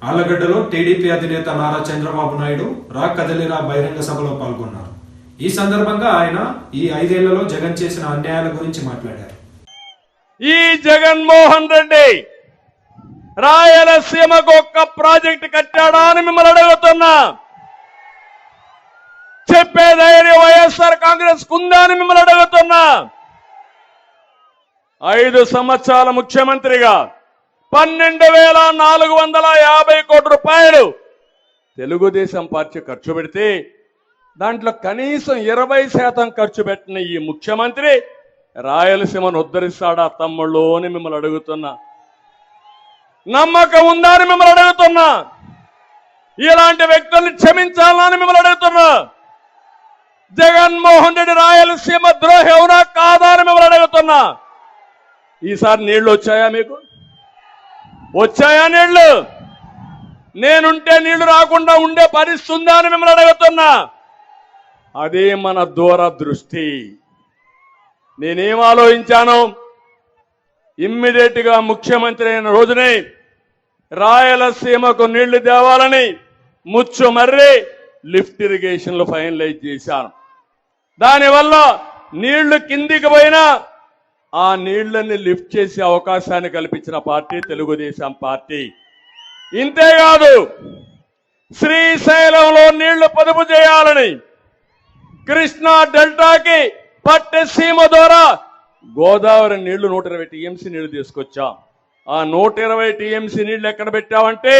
ఆళ్లగడ్డలో TDP అధినేత నారా చంద్రబాబు నాయుడు రా కదలిరా బహిరంగ సభలో పాల్గొన్నారు. ఈ సందర్భంగా ఆయన ఈ 5 ఏళ్లలో జగన్ చేసిన అన్యాయాల గురించి మాట్లాడారు. ఈ జగన్మోహన్ రెడ్డి రాయలసీమకు ఒక్క ప్రాజెక్టు కట్టాడా అని మిమ్మల్ని అడుగుతున్నా. చెప్పే ధైర్యం వైఎస్ఆర్ కాంగ్రెస్ కుందా అని మిమ్మల్ని అడుగుతున్నా. 5 సంవత్సరాల ముఖ్యమంత్రిగా 12,450 కోట్ల రూపాయలు తెలుగుదేశం పార్టీ ఖర్చు పెడితే దాంట్లో కనీసం 20% ఖర్చు పెట్టిన ఈ ముఖ్యమంత్రి రాయలసీమను ఉద్ధరిస్తాడా తమ్ముళ్ళు అని మిమ్మల్ని అడుగుతున్నా. నమ్మకం ఉందా అని మిమ్మల్ని అడుగుతున్నా. ఇలాంటి వ్యక్తుల్ని క్షమించాలని మిమ్మల్ని అడుగుతున్నా. జగన్మోహన్ రెడ్డి రాయలసీమ ద్రోహి అవునా కాదా అని మిమ్మల్ని అడుగుతున్నా. ఈసారి నీళ్లు వచ్చాయా? మీకు వచ్చాయా నీళ్లు? నేనుంటే నీళ్లు రాకుండా ఉండే పరిస్థితి ఉందా అని మిమ్మల్ని అడుగుతున్నా. అదే మన దూరదృష్టి. నేనేం ఆలోచించాను, ఇమ్మీడియట్ గా ముఖ్యమంత్రి అయిన రోజునే రాయలసీమకు నీళ్లు తేవాలని ముచ్చుమర్రి లిఫ్ట్ ఇరిగేషన్లు ఫైనలైజ్ చేశాను. దానివల్ల నీళ్లు కిందికి పోయినా ఆ నీళ్లని లిఫ్ట్ చేసే అవకాశాన్ని కల్పించిన పార్టీ తెలుగుదేశం పార్టీ. ఇంతేకాదు, శ్రీశైలంలో నీళ్లు పొదుపు చేయాలని కృష్ణా డెల్టాకి పట్టసీమ ద్వారా గోదావరి నీళ్లు 120 టీఎంసీ నీళ్లు తీసుకొచ్చాం. ఆ 120 టీఎంసీ నీళ్లు ఎక్కడ పెట్టామంటే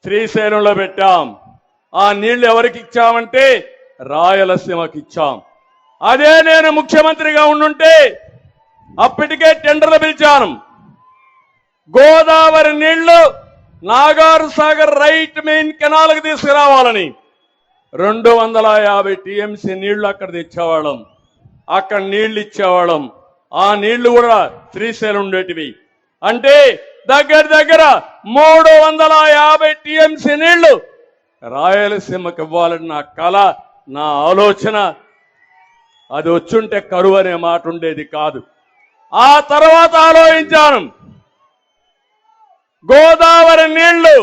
శ్రీశైలంలో పెట్టాం. ఆ నీళ్లు ఎవరికి ఇచ్చామంటే రాయలసీమకి ఇచ్చాం. అదే నేను ముఖ్యమంత్రిగా ఉండుంటే అప్పటికే టెండర్లు పిలిచాను. గోదావరి నీళ్లు నాగార్ సాగర్ రైట్ మెయిన్ కెనాల్కి తీసుకురావాలని 250 టీఎంసీ నీళ్లు అక్కడ తెచ్చేవాళ్ళం. అక్కడ నీళ్లు ఇచ్చేవాళ్ళం. ఆ నీళ్లు కూడా శ్రీశైలం ఉండేటివి. అంటే దగ్గర 350 టీఎంసీ నీళ్లు రాయలసీమకి ఇవ్వాలని నా కళ, నా ఆలోచన. అది వచ్చుంటే కరువు అనే మాట ఉండేది కాదు. ఆ తర్వాత ఆలోచించాను, గోదావరి నీళ్లు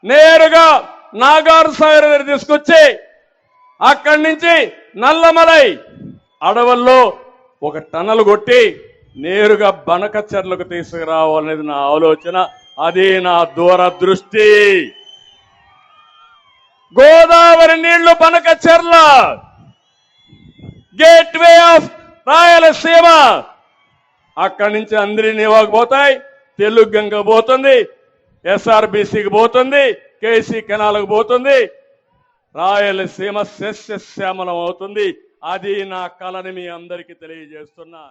నేరుగా నాగార్ సాగర్ దగ్గర తీసుకొచ్చి అక్కడి నుంచి నల్లమలై అడవుల్లో ఒక టనల్ కొట్టి నేరుగా బనకచెర్లకు తీసుకురావాలనేది నా ఆలోచన. అది నా దూరదృష్టి. గోదావరి నీళ్లు బనకచెర్ల గేట్వే ఆఫ్ రాయలసీమ. అక్కడి నుంచి అందరి నివాకు పోతాయి, తెలుగు గంగ పోతుంది, ఎస్ఆర్బిసికి పోతుంది, కేసీ కెనాల్కు పోతుంది, రాయలసీమ సస్యశ్యామలం అవుతుంది. అది నా కళని మీ అందరికీ తెలియజేస్తున్నా.